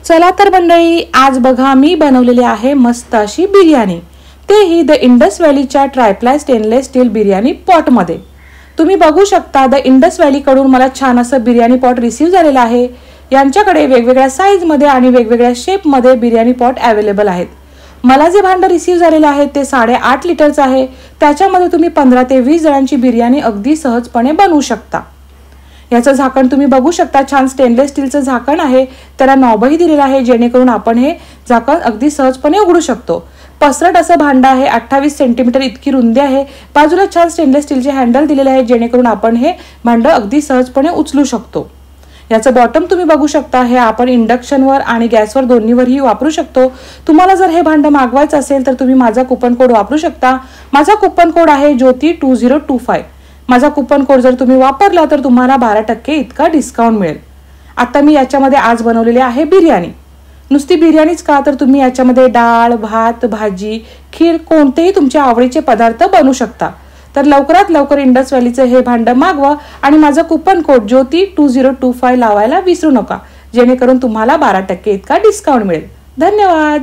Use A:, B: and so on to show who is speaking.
A: चला तर मंडळी, आज बघा मी बनवलेली आहे मस्त अशी बिर्याणी, तेही द इंडस व्हॅलीच्या triply stainless steel biryani pot मध्ये। तुम्ही बघू शकता द इंडस व्हॅली कडून मला छान असं बिर्याणी पॉट रिसीव झालेला आहे। यांच्याकडे वेगवेगळ्या साइज मध्ये आणि वेगवेगळ्या शेप मध्ये बिर्याणी पॉट अवेलेबल आहेत। मला जे भांड रिसीव झालेले आहे ते 8.5 लिटरचं आहे। त्याच्यामध्ये तुम्ही 15 ते 20 जणांची बिर्याणी अगदी सहजपणे बनवू शकता। याचं झाकण तुम्ही बघू शकता, छान स्टेनलेस स्टीलचं झाकण आहे। त्याला नॉबही दिलेला आहे जेणेकरून आपण हे झाकण अगदी सहजपणे उघडू शकतो। पसरट असं भांड आहे, 28 सेंटीमीटर इतकी रुंदी आहे। बाजूला छान स्टेनलेस स्टीलचे हँडल दिलेले आहे जेणेकरून आपण हे भांड अगदी सहजपणे उचलू शकतो। याचं बॉटम तुम्ही बघू शकता, हे आपण इंडक्शनवर आणि गॅसवर दोन्हीवरही वापरू शकतो। तुम्हाला जर हे भांड मागवायचं असेल तर तुम्ही माझा कूपन कोड वापरू शकता। माझा कूपन कोड आहे ज्योती2025। माझा कूपन कोड जर तुम्ही वापरला तर तुम्हाला 12% इतका डिस्काउंट मिळेल। आता मी याच्यामध्ये आज बनवलेली आहे बिर्याणी। नुसती बिर्याणीच का, तर तुम्ही याच्यामध्ये डाळ, भात, भाजी, खीर कोणतेही तुमच्या आवडीचे पदार्थ बनवू शकता। तर लवकरात लवकर इंडस व्हॅलीचं हे भांड मागवा आणि माझा कूपन कोड ज्योती2025 लावायला विसरू नका, जेणेकरून तुम्हाला 12% इतका डिस्काउंट मिळेल। धन्यवाद।